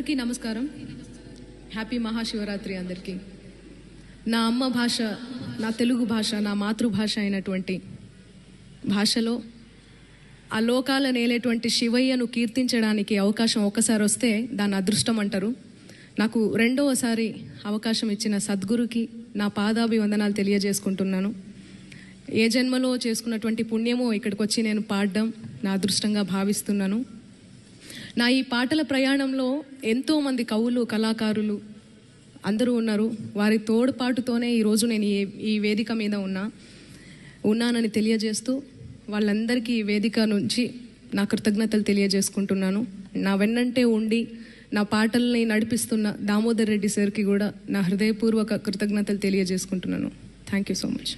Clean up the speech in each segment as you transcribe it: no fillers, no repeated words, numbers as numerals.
అందరికీ నమస్కారం. హ్యాపీ మహాశివరాత్రి అందరికీ. నా అమ్మ భాష, నా తెలుగు భాష, నా మాతృభాష అయినటువంటి భాషలో ఆ లోకాల నేలేటువంటి శివయ్యను కీర్తించడానికి అవకాశం ఒక్కసారి వస్తే దాన్ని అదృష్టం అంటారు. నాకు రెండవసారి అవకాశం ఇచ్చిన సద్గురుకి నా పాదాభివందనాలు తెలియజేసుకుంటున్నాను. ఏ జన్మలో చేసుకున్నటువంటి పుణ్యమో ఇక్కడికి వచ్చి నేను పాడడం నా అదృష్టంగా భావిస్తున్నాను. నా ఈ పాటల ప్రయాణంలో ఎంతోమంది కవులు, కళాకారులు అందరూ ఉన్నారు. వారి తోడ్పాటుతోనే ఈరోజు నేను ఈ వేదిక మీద ఉన్నానని తెలియజేస్తూ వాళ్ళందరికీ ఈ వేదిక నుంచి నా కృతజ్ఞతలు తెలియజేసుకుంటున్నాను. నా వెన్నంటే ఉండి నా పాటల్ని నడిపిస్తున్న దామోదర్ రెడ్డి సార్కి కూడా నా హృదయపూర్వక కృతజ్ఞతలు తెలియజేసుకుంటున్నాను. Thank you so much.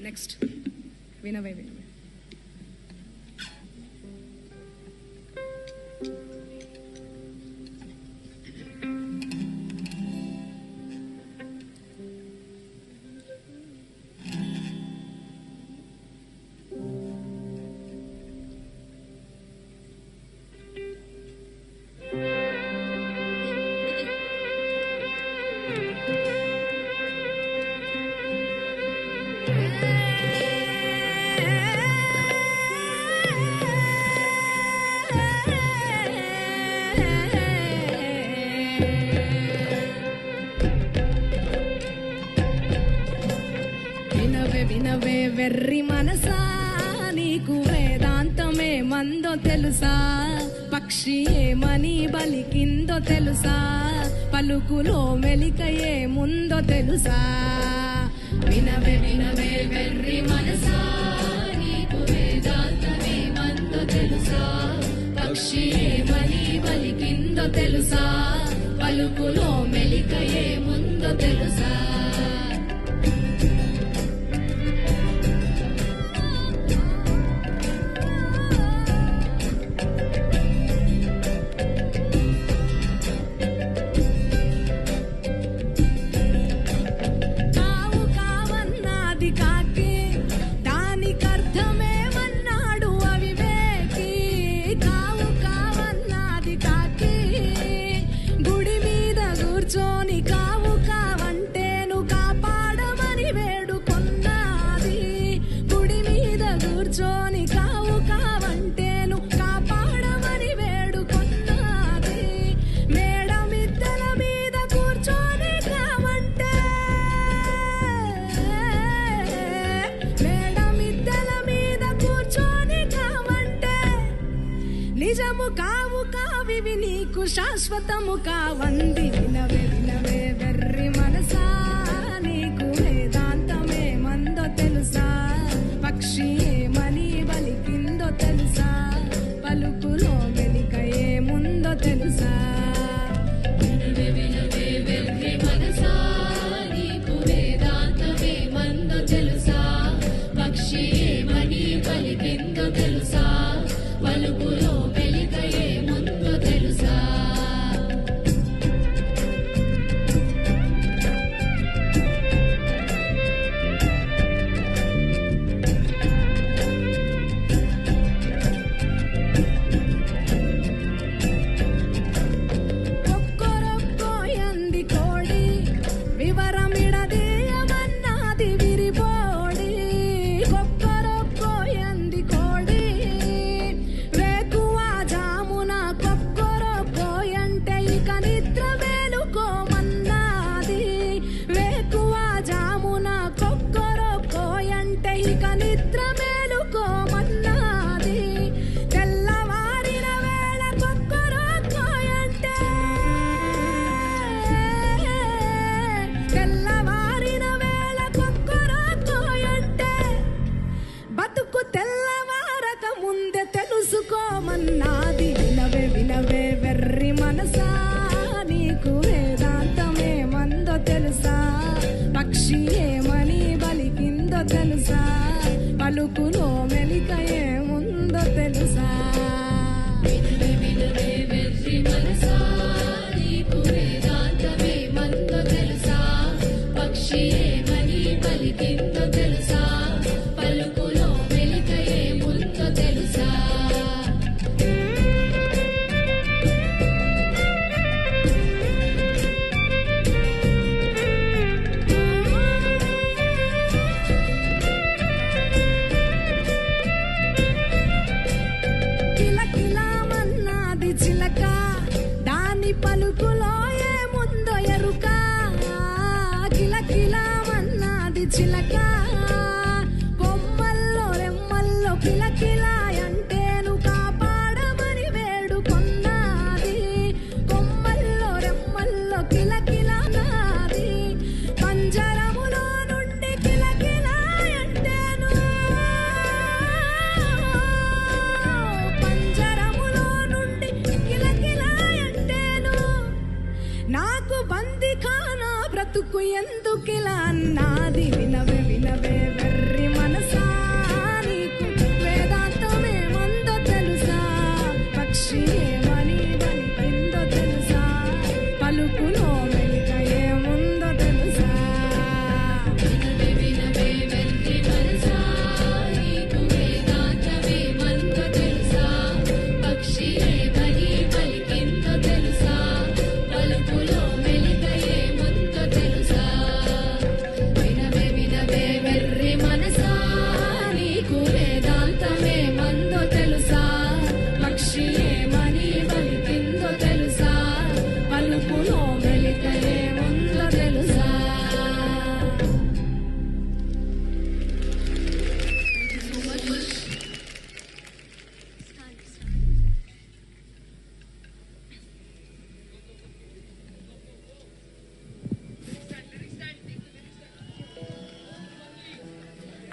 Next వినవే. వినవే వెర్రి మనసా, నీకు వేదాంతమే మందో తెలుసా? పక్షి ఏమని బలికిందో తెలుసా? పలుకులో మెలికయే ముందో తెలుసా? వినవే వెర్రి మనసా, నీకు వేదాంతమే మందో తెలుసా? పక్షి ఏమని బలికిందో తెలుసా? పలుకులో మెలికయే ముందో తెలుసా? నిజము కావు కావివి నీకు శాశ్వతము కావంది. వినవే వెర్రి మనసా, నీకు వేదాంతమే మందో తెలుసా? పక్షి ఏమని బలికిందో తెలుసా? పలుకులో మెలికయే ముందో తెలుసా? వినవే వెర్రి మనసా, నీకు వేదాంతమే మందో తెలుసా? పక్షి ఏమని బలికిందో తెలుసా? పలుకులో మెలికయే ముందో తెలుసా? ఒక్కొరొక్కోయంది కోడి, వివరమిడదీయమన్నది విరిబోడి. ఒక్కొరొక్కోయంది కోడి, వేకువ జామున కొక్కొరొక్కోయంటే ఇక నిద్ర మేలుకోమన్నది. వేకువ జామున కొక్కొరొక్కోయంటే ఇక నిద్ర మేలుకోమన్నది. తెల్లవారిన వేళ కొక్కొరొక్కోయంటే, తెల్లవారిన వేళ కొక్కొరొక్కోయంటే బతుకు తెల్లవారక ముందే తెలుసుకోమన్నది. వినవే వెర్రి మనసా, నీకు వేదాంతమే మందో తెలుసా? పక్షి ఏమని బలికిందో తెలుసా? పలుకులో మెలికయే ముందో తెలుసా? వినవే వెర్రి మనసా, నీకు వేదాంతమే మందో తెలుసా? పక్షి ఏమని బలికిందో తెలుసా? పలుకులో మెలికయే ముందో తెలుసా? కిలకిలామన్నది చిలక, దాని పలుకులో ఏముందో ఎరుక? కిలకిలామన్నది చిలక, కొమ్మల్లో రెమ్మల్లో కిలకిలాయంటేను కాపాడమని వేడుకొన్నది. కొమ్మల్లో రెమ్మల్లో కిలకిలానాది, పంజరములో నుండి కిలకిలాయంటేను, పంజరములో నుండి కిలకిలాయంటేను నాకు బందిఖానా బ్రతుకు ఎందుకిలా అన్నది. వినవే వెర్రి మనసా, నీకు వేదాంతమే మందో తెలుసా? పక్షి ఏమని బలికిందో తెలుసా? పలుకులో మెలికయే ముందో తెలుసా? వినవే వెర్రి మనసా, నీకు వేదాంతమే మందో తెలుసా? పక్షి ఏమని బలికిందో తెలుసా? పలుకులో మెలికయే ముందో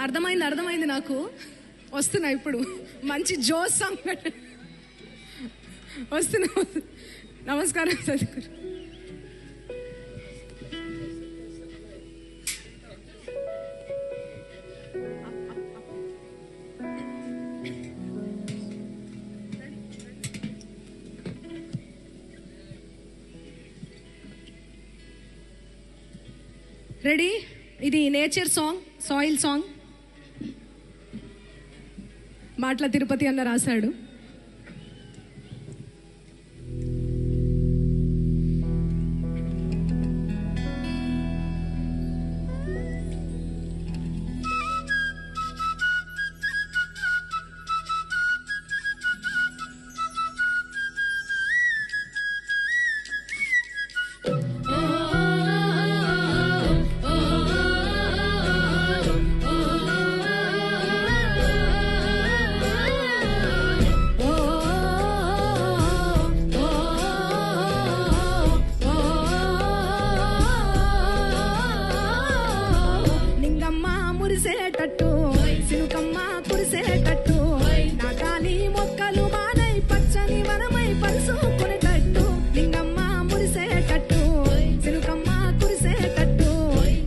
అర్థమైంది నాకు. వస్తున్నా ఇప్పుడు. మంచి జోస్ సాంగ్ వస్తున్నా. నమస్కారం సద్గురు. రెడీ? ఇది నేచర్ సాంగ్, సాయిల్ సాంగ్. మాటల తిరుపతి అన్న రాశాడు. మురిసేటట్టు సినుకమ్మ కురిసేటట్టు నా కాలి మొక్కలు మానై పచ్చని వనమై పరుసుకునేటట్టు లింగమ్మ మురిసేటట్టు సినుకమ్మ కురిసేటట్టు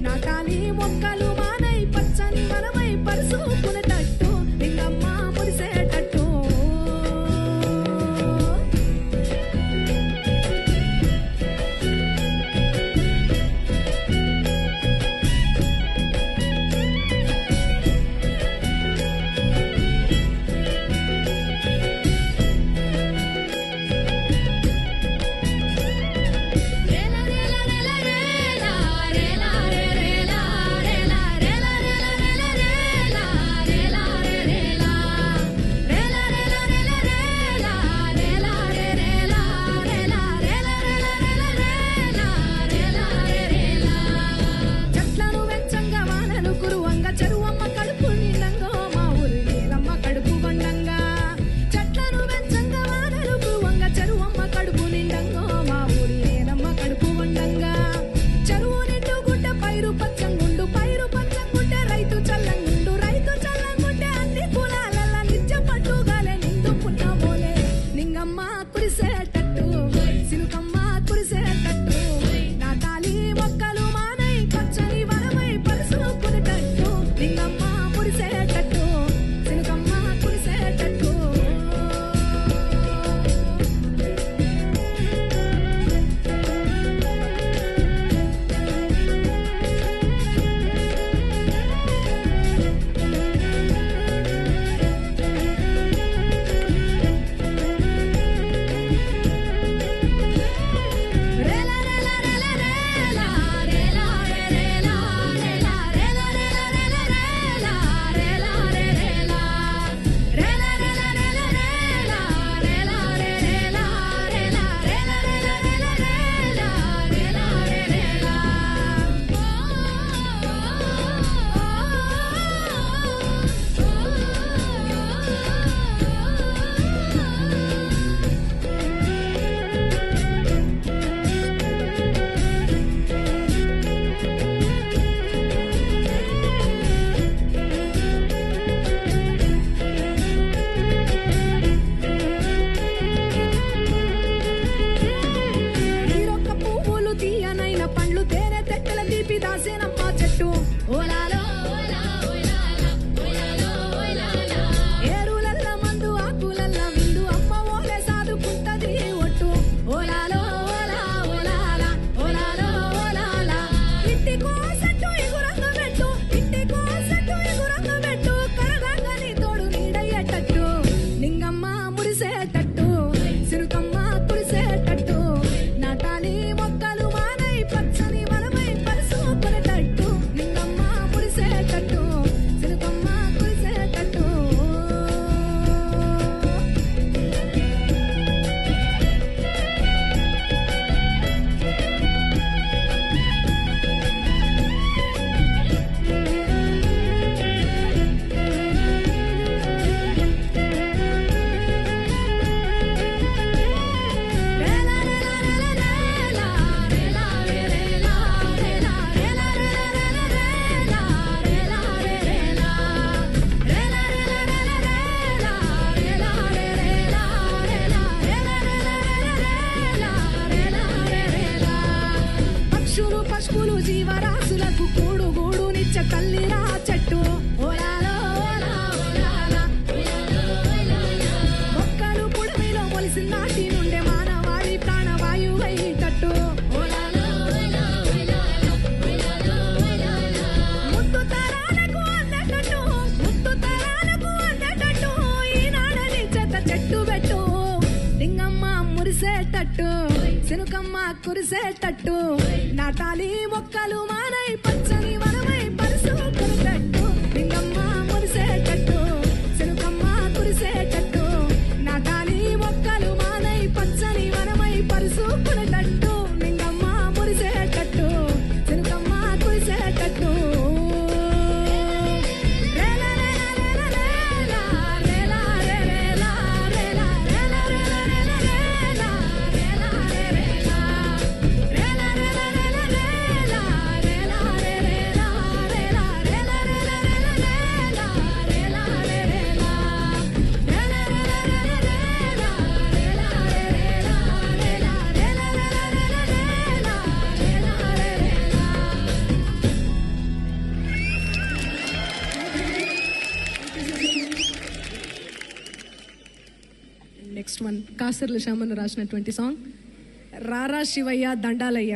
నా కాలి మొక్కలు మానై పచ్చని వనమై పరుసుకునేటట్టు లింగమ్మ మురిసేటట్టు. పచ్చని వనమై పరుసుకునేటట్టు లింగమ్మ పశువులు జీవరాశులకు కూడు గూడు నిచ్చ తల్లిరా చెట్టు ఓలాలో ఓలా ఓలాలా. మొక్కలు పుడమిలో మొలిసిన నాటి నుండే మానవాళి ప్రాణవాయువై తట్టు ఓలాలో ఓలా ఓలాలా. ముద్దు తరాలకు అందటట్టు ముద్దు తరాలకు అందటట్టు ఈనాడని చెత్త చెట్టు పెట్టు లింగమ్మ మురిసేటట్టు సినుకమ్మ కురిసేటట్టు నాటాలి మొక్కలు మానై పచ్చని వనమై పరుసుకునేటట్టు లింగమ్మ మురిసేటట్టు సినుకమ్మ కురిసేటట్టు నాటాలి మొక్కలు మానై పచ్చని వనమై పరుసుకునేటట్టు లింగమ్మ మురిసేటట్టు సినుకమ్మ కురిసేటట్టు. నెక్స్ట్ వన్ కాసర్ల శ్యామను రాసినటువంటి సాంగ్ రారా శివయ్య దండాలయ్య.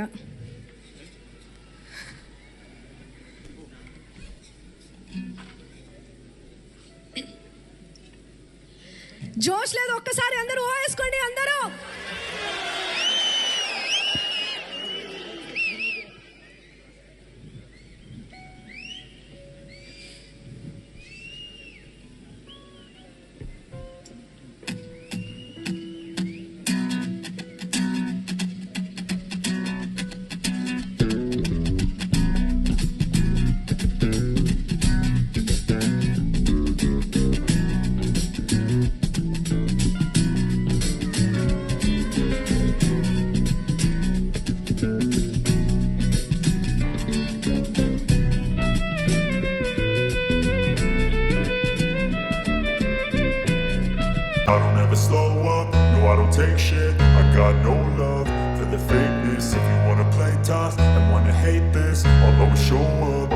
జోష్ లేదు, ఒక్కసారి అందరూ ఓ వేసుకోండి అందరూ. I don't ever slow up, no I don't take shit. I got no love for the fakeness. If you wanna play tough and wanna hate this, I'll always show up.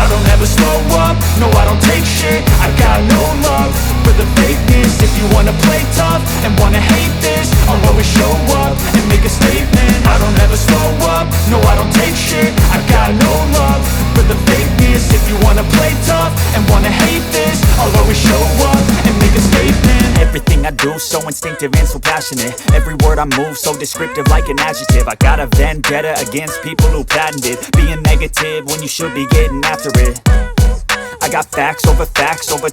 I don't ever slow up, no I don't take shit. I got no love for the fakeness. If you wanna play tough and wanna hate this, I'll always show up and make a statement. I don't ever slow up, no I don't take shit. I got no love for the fakeness. If you wanna play tough and wanna hate this, I'll always show up and make a statement. Everything I do so instinctive and so passionate. Every word I move so descriptive like an adjective. I got a vendetta against people who patented being negative when you should be getting after it. I got facts over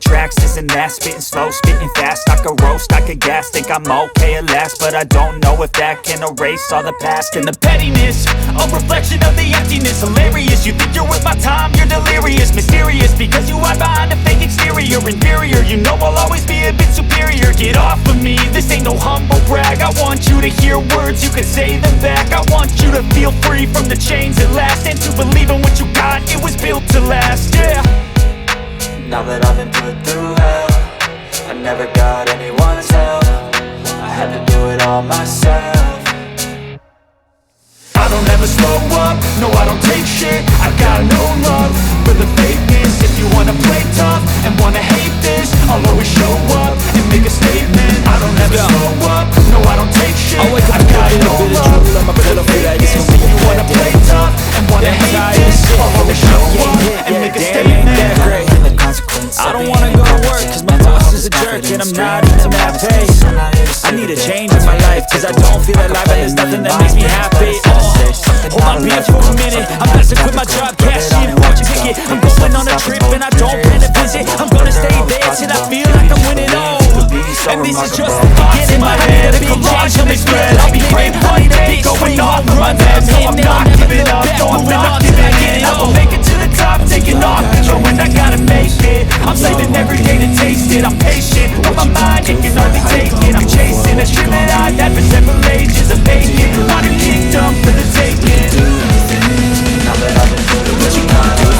tracks, this and that. Spitting slow, spitting fast. I could roast, I could gas. Think I'm okay at last, but I don't know if that can erase all the past. And the pettiness, a reflection of the emptiness. Hilarious, you think you're worth my time, you're delirious. Mysterious, because you hide behind a fake exterior. Inferior, you know I'll always be a bit superior. Get off of me, this ain't no humble brag. I want you to hear words, you can say them back. I want you to feel free from the chains that last, and to believe in what you got, it was built to last, yeah. Now that I've been put through hell, I never got anyone's help. I had to do it all myself. I don't ever slow up, no I don't take shit. I got no love for the fakeness. If you wanna play tough and wanna hate this, I'll always show up and make a statement. I don't ever slow up, no I don't take shit. I got no love for the fakeness. If you wanna play tough and wanna hate this, I'll always show up and make a statement. I don't wanna go to work cause my boss is a jerk and I'm not into that pay. I need a change in my life cause I don't feel alive and there's nothing that makes me happy. Hold my beer for a minute, I'm about to quit my job, cash in, watch ticket. I'm going on a trip and I don't plan to visit. I'm gonna stay there till I feel like I'm winning all. And this is just the thoughts in my head, a collage of this spread. I'll be brave, honey, to be going off of my bed. So I'm not giving up, no I'm not giving in. I will make it to the top, taking off, knowing I gotta make it. I'm saving every day to taste it, I'm patient, but my mind, it can hardly take it. I'm chasing a dream that I've had for several ages of vacant. Want a kingdom for the taking. Now that I've been doing what you want to do,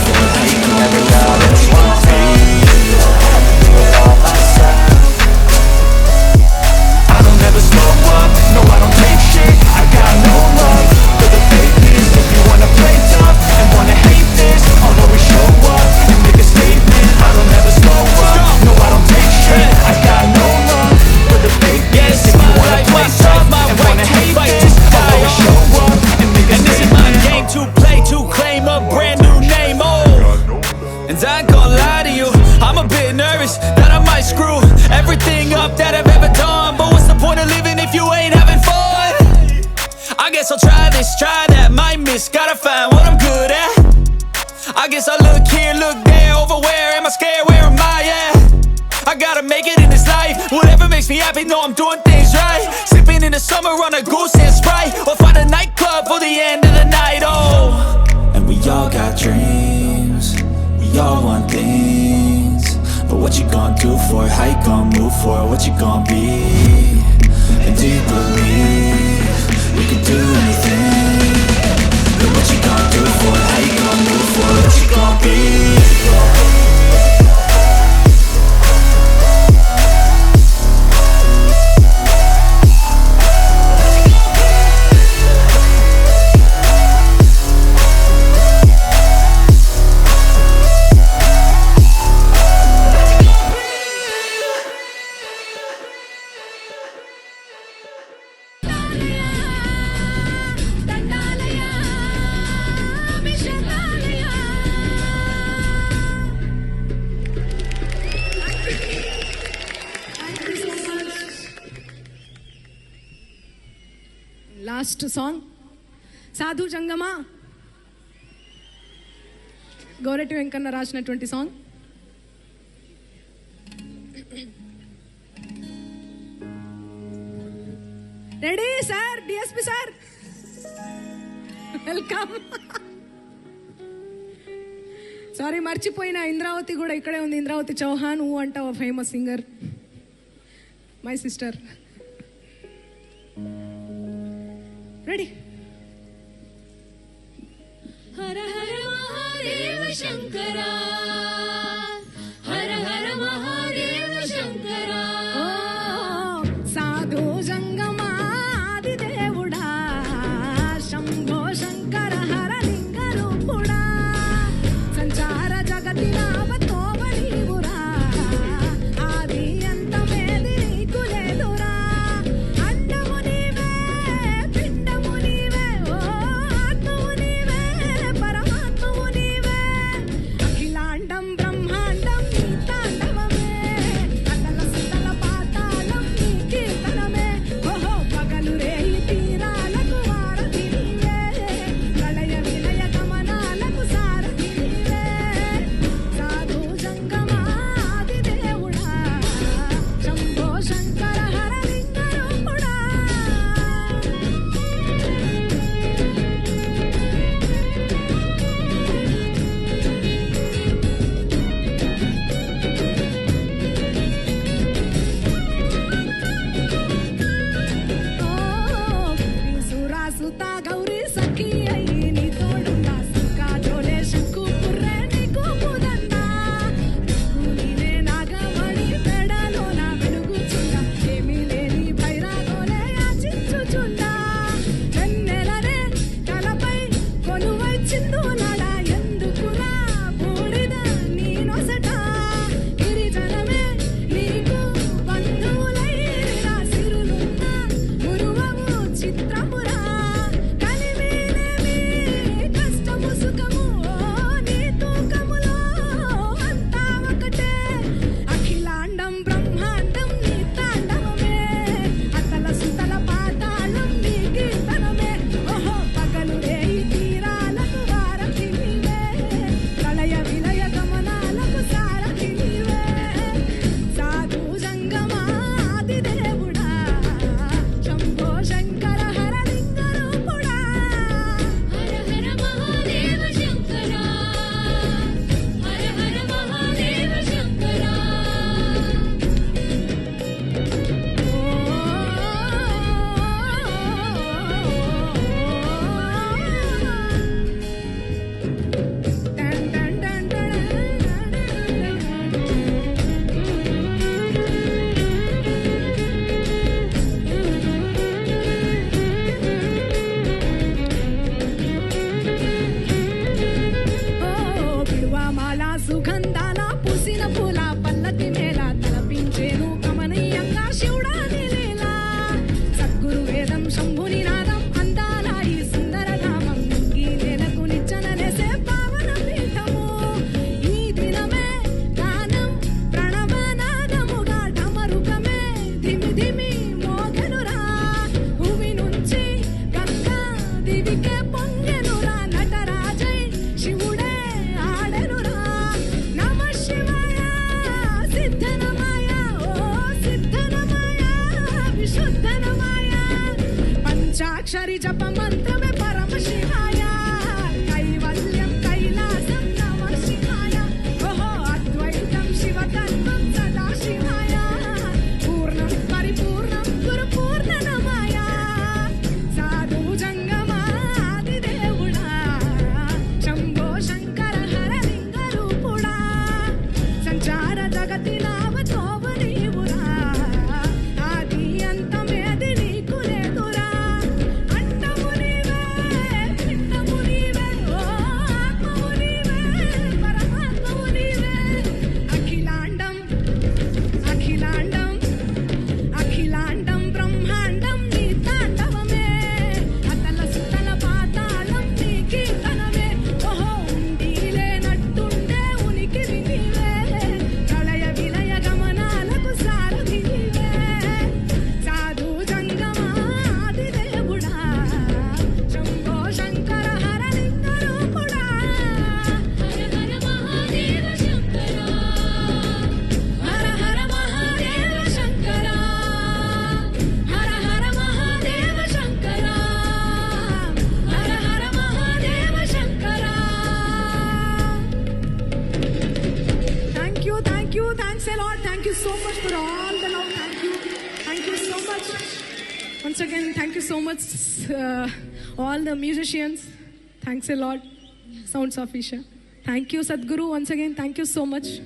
never got it, I had to do it all myself. greatness, gotta find what I'm good at. I guess I look here, look there, over where am I scared, where am I at? I gotta make it in this life, whatever makes me happy, know I'm doing things right. Sipping in the summer on a goose and Sprite, or find a nightclub for the end of the night, oh. And we all got dreams, we all want things, but what you gonna do for it, how you gonna move for it, what you gonna be? And do you believe you can do anything? But what you gonna do for it, how you gonna move for it, what you gonna be? Last song Sadhu Jangama, Gorati Venkanna రాసినటువంటి song. Ready sir, DSP sir, welcome. Sorry మర్చిపోయిన, ఇంద్రావతి కూడా ఇక్కడే ఉంది. ఇంద్రావతి చౌహాన్, ఊ అంటావు, famous singer, my sister. Ready. Hara Hara Mahadeva Shankara, Hara Hara Mahadeva Shankara. Sadhu జంగమాది దేవుడా, శంభో శంకర హర లింగ రూపుడా, సంచార జగతి నామతోమ నీవురా, ఆది అంతమేది నీకు లేదురా. అండము నీవే, పిండము నీవే, ఓ ఆత్మవు నీవే, పరమాత్మవు నీవే, అఖిల Thanks a lot. Thank you so much for all the love. Thank you so much. Once again, thank you so much, all the musicians. Thanks a lot. Sounds of Isha. Thank you, Sadhguru. Once again, thank you so much.